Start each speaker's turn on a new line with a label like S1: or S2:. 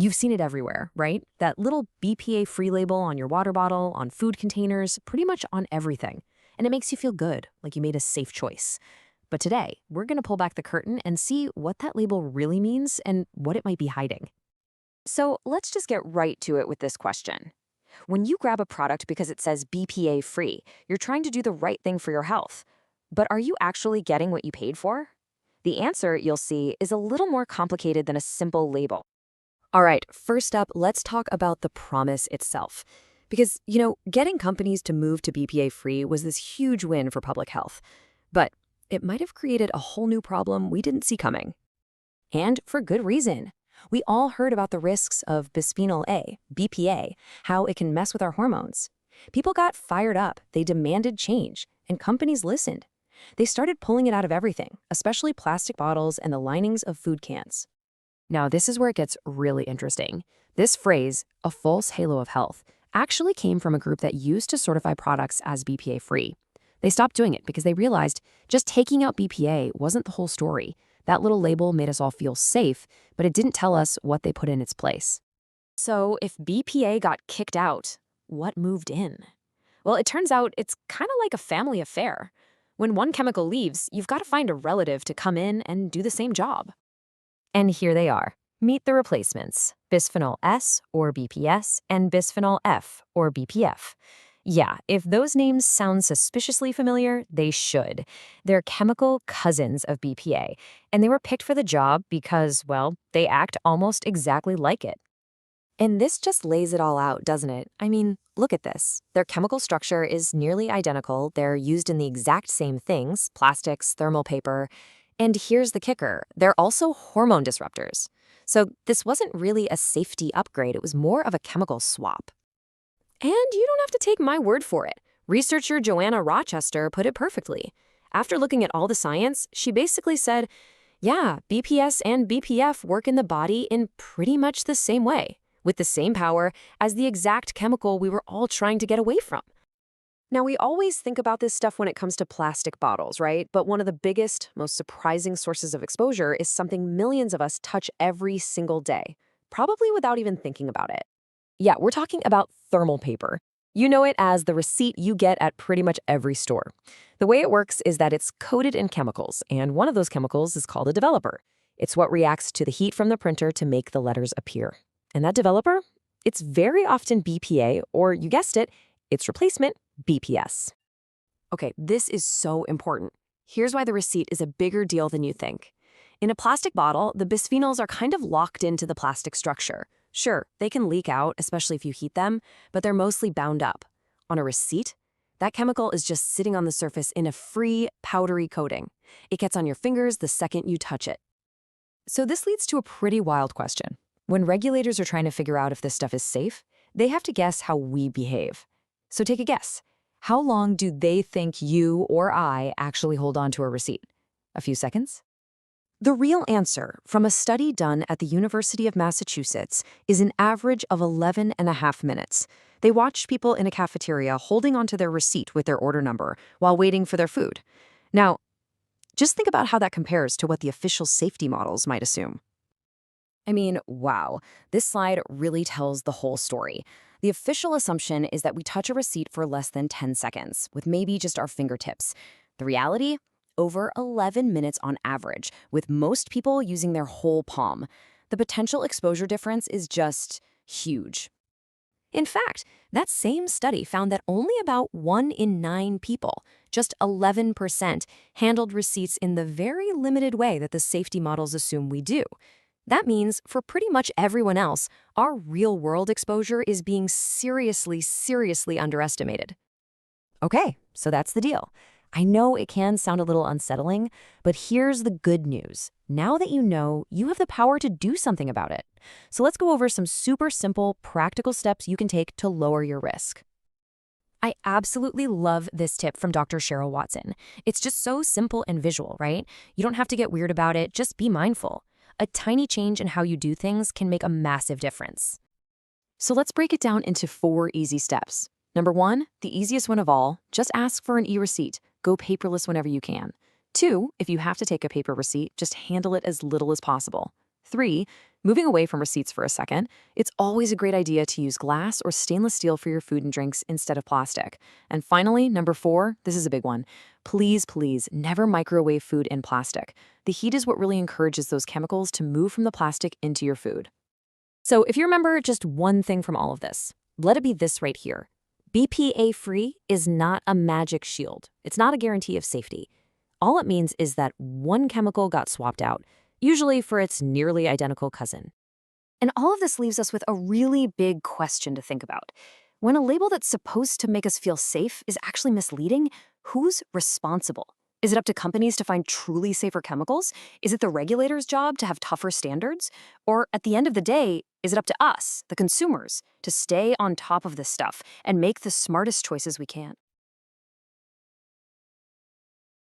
S1: You've seen it everywhere, right? That little BPA-free label on your water bottle, on food containers, pretty much on everything. And it makes you feel good, like you made a safe choice. But today, we're going to pull back the curtain and see what that label really means and what it might be hiding. So let's just get right to it with this question. When you grab a product because it says BPA-free, you're trying to do the right thing for your health. But are you actually getting what you paid for? The answer, you'll see, is a little more complicated than a simple label. All right, first up, let's talk about the promise itself. Because, getting companies to move to BPA-free was this huge win for public health. But it might have created a whole new problem we didn't see coming. And for good reason. We all heard about the risks of bisphenol A, BPA, how it can mess with our hormones. People got fired up, they demanded change, and companies listened. They started pulling it out of everything, especially plastic bottles and the linings of food cans. Now, this is where it gets really interesting. This phrase, a false halo of health, actually came from a group that used to certify products as BPA-free. They stopped doing it because they realized just taking out BPA wasn't the whole story. That little label made us all feel safe, but it didn't tell us what they put in its place. So if BPA got kicked out, what moved in? Well, it turns out it's kind of like a family affair. When one chemical leaves, you've got to find a relative to come in and do the same job. And here they are. Meet the replacements, bisphenol S, or BPS, and bisphenol F, or BPF. Yeah, if those names sound suspiciously familiar, they should. They're chemical cousins of BPA, and they were picked for the job because, well, they act almost exactly like it. And this just lays it all out, doesn't it? I mean, look at this. Their chemical structure is nearly identical. They're used in the exact same things, plastics, thermal paper. And here's the kicker. They're also hormone disruptors. So this wasn't really a safety upgrade. It was more of a chemical swap. And you don't have to take my word for it. Researcher Joanna Rochester put it perfectly. After looking at all the science, she basically said, yeah, BPS and BPF work in the body in pretty much the same way, with the same power as the exact chemical we were all trying to get away from. Now, we always think about this stuff when it comes to plastic bottles, right? But one of the biggest, most surprising sources of exposure is something millions of us touch every single day, probably without even thinking about it. Yeah, we're talking about thermal paper. You know it as the receipt you get at pretty much every store. The way it works is that it's coated in chemicals, and one of those chemicals is called a developer. It's what reacts to the heat from the printer to make the letters appear. And that developer? It's very often BPA, or you guessed it, its replacement, BPS. Okay, this is so important. Here's why the receipt is a bigger deal than you think. In a plastic bottle, the bisphenols are kind of locked into the plastic structure. Sure, they can leak out, especially if you heat them, but they're mostly bound up. On a receipt, that chemical is just sitting on the surface in a free, powdery coating. It gets on your fingers the second you touch it. So this leads to a pretty wild question. When regulators are trying to figure out if this stuff is safe, they have to guess how we behave. So take a guess. How long do they think you or I actually hold on to a receipt? A few seconds? The real answer from a study done at the University of Massachusetts is an average of 11.5 minutes. They watched people in a cafeteria holding onto their receipt with their order number while waiting for their food. Now, just think about how that compares to what the official safety models might assume. I mean, wow, this slide really tells the whole story. The official assumption is that we touch a receipt for less than 10 seconds, with maybe just our fingertips. The reality? Over 11 minutes on average, with most people using their whole palm. The potential exposure difference is just huge. In fact, that same study found that only about 1 in 9 people, just 11%, handled receipts in the very limited way that the safety models assume we do. That means for pretty much everyone else, our real-world exposure is being seriously, seriously underestimated. Okay, so that's the deal. I know it can sound a little unsettling, but here's the good news. Now that you know, you have the power to do something about it. So let's go over some super simple, practical steps you can take to lower your risk. I absolutely love this tip from Dr. Cheryl Watson. It's just so simple and visual, right? You don't have to get weird about it, just be mindful. A tiny change in how you do things can make a massive difference. So let's break it down into 4 easy steps. Number 1, the easiest one of all, just ask for an e-receipt. Go paperless whenever you can. 2, if you have to take a paper receipt, just handle it as little as possible. 3, moving away from receipts for a second, it's always a great idea to use glass or stainless steel for your food and drinks instead of plastic. And finally, number 4, this is a big one. Please, please never microwave food in plastic. The heat is what really encourages those chemicals to move from the plastic into your food. So if you remember just one thing from all of this, let it be this right here. BPA-free is not a magic shield. It's not a guarantee of safety. All it means is that one chemical got swapped out, usually for its nearly identical cousin. And all of this leaves us with a really big question to think about. When a label that's supposed to make us feel safe is actually misleading, who's responsible? Is it up to companies to find truly safer chemicals? Is it the regulator's job to have tougher standards? Or at the end of the day, is it up to us, the consumers, to stay on top of this stuff and make the smartest choices we can?